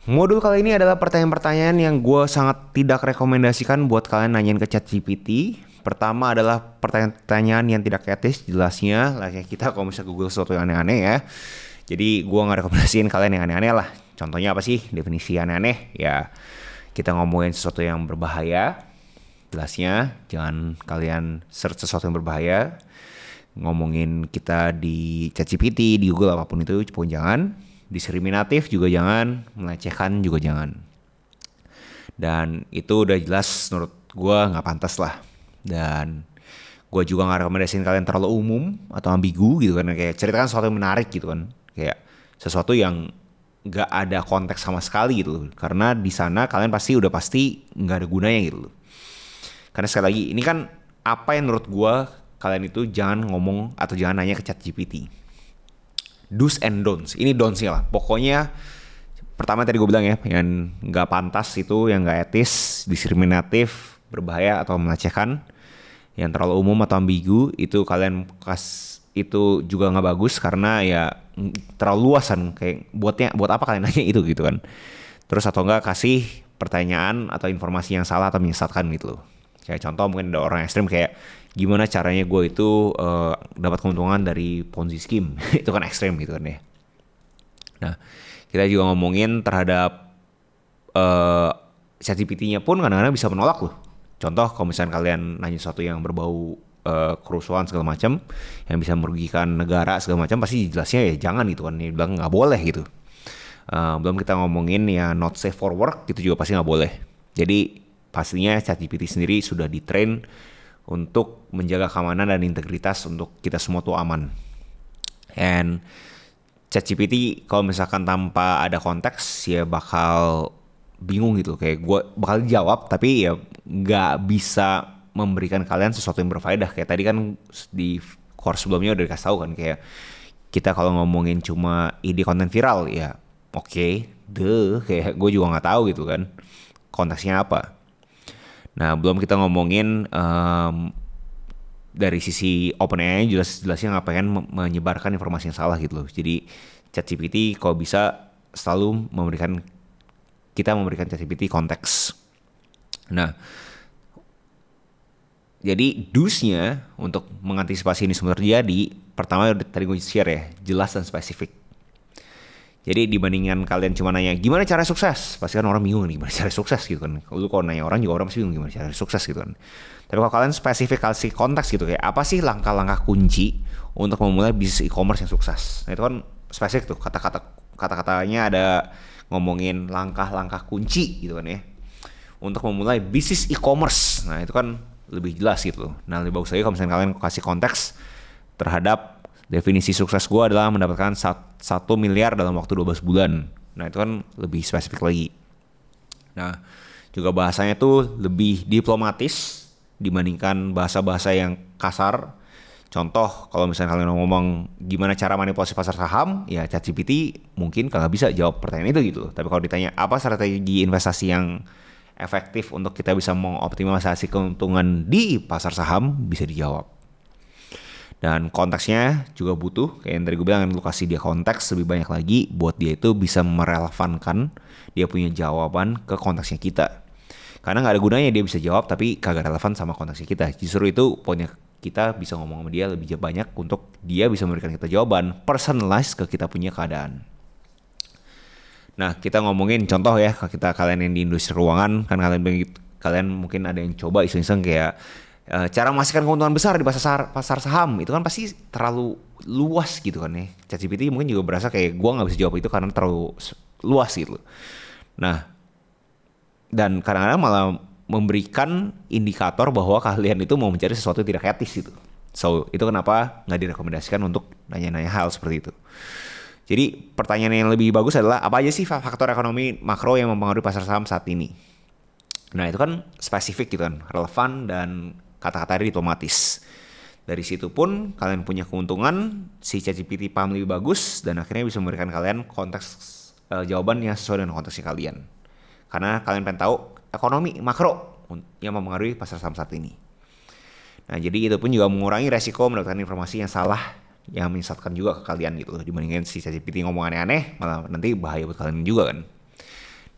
Modul kali ini adalah pertanyaan-pertanyaan yang gue sangat tidak rekomendasikan buat kalian nanyain ke ChatGPT. Pertama adalah pertanyaan-pertanyaan yang tidak etis jelasnya. Lah kayak kita kalau misalnya Google sesuatu yang aneh-aneh ya. Jadi gue nggak rekomendasiin kalian yang aneh-aneh lah. Contohnya apa sih definisi aneh-aneh? Ya kita ngomongin sesuatu yang berbahaya. Jelasnya jangan kalian search sesuatu yang berbahaya. Ngomongin kita di ChatGPT, di Google apapun itu pun jangan. Diskriminatif juga jangan, melecehkan juga jangan. Dan itu udah jelas menurut gue nggak pantas lah. Dan gue juga nggak rekomendasiin kalian terlalu umum atau ambigu gitu kan. Kayak ceritakan sesuatu yang menarik gitu kan. Kayak sesuatu yang nggak ada konteks sama sekali gitu. Karena di sana kalian pasti nggak ada gunanya gitu. Karena sekali lagi ini kan apa yang menurut gue kalian itu jangan ngomong atau jangan nanya ke ChatGPT. Do's and don'ts. Ini don'ts-nya lah. Pokoknya pertama tadi gue bilang ya, yang nggak pantas itu, yang nggak etis, diskriminatif, berbahaya atau melecehkan, yang terlalu umum atau ambigu itu kalian itu juga nggak bagus karena ya terlalu luasan. Kayak buat apa kalian nanya itu gitu kan. Terus atau enggak kasih pertanyaan atau informasi yang salah atau menyesatkan gitu loh. Kayak contoh mungkin ada orang ekstrim kayak gimana caranya gue itu dapat keuntungan dari Ponzi scheme. Itu kan ekstrim gitu kan ya. Nah kita juga ngomongin terhadap ChatGPT-nya pun kadang-kadang bisa menolak loh. Contoh kalau misalnya kalian nanya sesuatu yang berbau kerusuhan segala macam yang bisa merugikan negara segala macam, pasti jelasnya ya jangan gitu kan. Dia bilang nggak boleh gitu. Belum kita ngomongin ya not safe for work, itu juga pasti nggak boleh. Jadi pastinya ChatGPT sendiri sudah ditrain untuk menjaga keamanan dan integritas untuk kita semua tuh aman. And ChatGPT kalau misalkan tanpa ada konteks ya bakal bingung gitu. Kayak gue bakal jawab tapi ya nggak bisa memberikan kalian sesuatu yang berfaedah. Kayak tadi kan di course sebelumnya udah dikasih tahu kan kayak kita kalau ngomongin cuma ide konten viral ya oke, kayak gue juga nggak tahu gitu kan konteksnya apa. Nah belum kita ngomongin dari sisi OpenAI jelas-jelasnya nggak pengen menyebarkan informasi yang salah gitu loh. Jadi ChatGPT kalau bisa selalu memberikan ChatGPT konteks. Nah jadi do's-nya untuk mengantisipasi ini semua terjadi, pertama tadi gue share ya, jelas dan spesifik. Jadi dibandingkan kalian cuma nanya gimana cara sukses, pasti kan orang bingung nih gimana cara sukses gitu kan. Lu kalau nanya orang juga orang pasti bingung gimana cara sukses gitu kan. Tapi kalau kalian spesifik kasih konteks gitu kayak apa sih langkah-langkah kunci untuk memulai bisnis e-commerce yang sukses. Nah itu kan spesifik tuh kata-katanya ada ngomongin langkah-langkah kunci gitu kan ya. Untuk memulai bisnis e-commerce. Nah itu kan lebih jelas gitu. Nah lebih bagus lagi kalau misalnya kalian kasih konteks terhadap definisi sukses gue adalah mendapatkan 1 miliar dalam waktu 12 bulan. Nah itu kan lebih spesifik lagi. Nah juga bahasanya tuh lebih diplomatis dibandingkan bahasa-bahasa yang kasar. Contoh kalau misalnya kalian ngomong gimana cara manipulasi pasar saham, ya ChatGPT mungkin kagak bisa jawab pertanyaan itu gitu. Tapi kalau ditanya apa strategi investasi yang efektif untuk kita bisa mengoptimalisasi keuntungan di pasar saham, bisa dijawab. Dan konteksnya juga butuh, kayak yang tadi gue bilang, lu kasih dia konteks lebih banyak lagi buat dia itu bisa merelevankan dia punya jawaban ke konteksnya kita. Karena gak ada gunanya dia bisa jawab tapi kagak relevan sama konteksnya kita. Justru itu poinnya kita bisa ngomong sama dia lebih banyak untuk dia bisa memberikan kita jawaban personalized ke kita punya keadaan. Nah kita ngomongin contoh ya, kalian yang di industri keuangan, kan kalian mungkin ada yang coba iseng-iseng kayak cara memastikan keuntungan besar di pasar saham itu kan pasti terlalu luas gitu kan ya. ChatGPT mungkin juga berasa kayak gue nggak bisa jawab itu karena terlalu luas gitu. Nah dan kadang-kadang malah memberikan indikator bahwa kalian itu mau mencari sesuatu yang tidak etis gitu. So itu kenapa nggak direkomendasikan untuk nanya-nanya hal seperti itu. Jadi pertanyaan yang lebih bagus adalah apa aja sih faktor ekonomi makro yang mempengaruhi pasar saham saat ini. Nah itu kan spesifik gitu kan, relevan dan kata-katanya diplomatis. Dari situ pun kalian punya keuntungan, si ChatGPT paham lebih bagus dan akhirnya bisa memberikan kalian konteks jawaban yang sesuai dengan konteksnya kalian. Karena kalian pengen tahu ekonomi makro yang mempengaruhi pasar saham saat ini. Nah jadi itu pun juga mengurangi resiko mendapatkan informasi yang salah yang menyesatkan juga ke kalian gitu loh. Dibandingkan si ChatGPT ngomong aneh-aneh malah nanti bahaya buat kalian juga kan.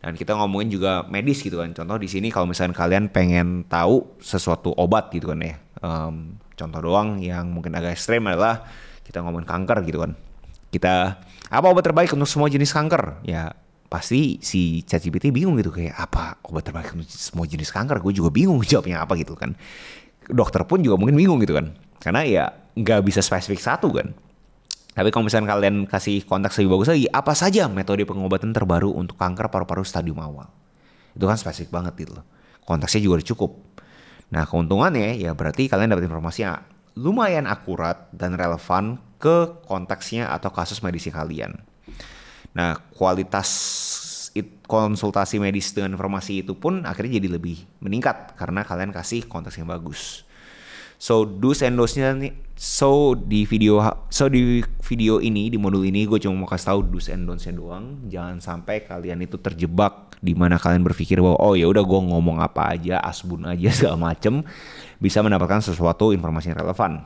Dan kita ngomongin juga medis gitu kan. Contoh di sini kalau misalnya kalian pengen tahu sesuatu obat gitu kan ya. Contoh doang yang mungkin agak ekstrem adalah kita ngomongin kanker gitu kan. Kita apa obat terbaik untuk semua jenis kanker? Ya pasti si ChatGPT bingung gitu kayak apa obat terbaik untuk semua jenis kanker? Gue juga bingung jawabnya apa gitu kan. Dokter pun juga mungkin bingung gitu kan. Karena ya nggak bisa spesifik satu kan. Tapi kalau misalnya kalian kasih konteks lebih bagus lagi, apa saja metode pengobatan terbaru untuk kanker paru-paru stadium awal? Itu kan spesifik banget gitu loh. Konteksnya juga udah cukup. Nah keuntungannya ya berarti kalian dapat informasi yang lumayan akurat dan relevan ke konteksnya atau kasus medis kalian. Nah kualitas konsultasi medis dengan informasi itu pun akhirnya jadi lebih meningkat karena kalian kasih konteks yang bagus. So do's and don'ts-nya nih. So di video ini, di modul ini gue cuma mau kasih tahu do's and don'ts-nya doang. Jangan sampai kalian itu terjebak di mana kalian berpikir bahwa oh ya udah gue ngomong apa aja, asbun aja segala macem bisa mendapatkan sesuatu informasi yang relevan.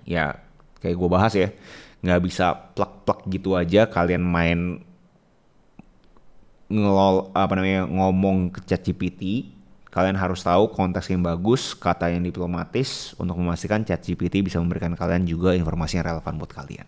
Ya kayak gue bahas ya, nggak bisa plak-plak gitu aja kalian main ngomong ke ChatGPT. Kalian harus tahu konteks yang bagus, kata yang diplomatis untuk memastikan ChatGPT bisa memberikan kalian juga informasi yang relevan buat kalian.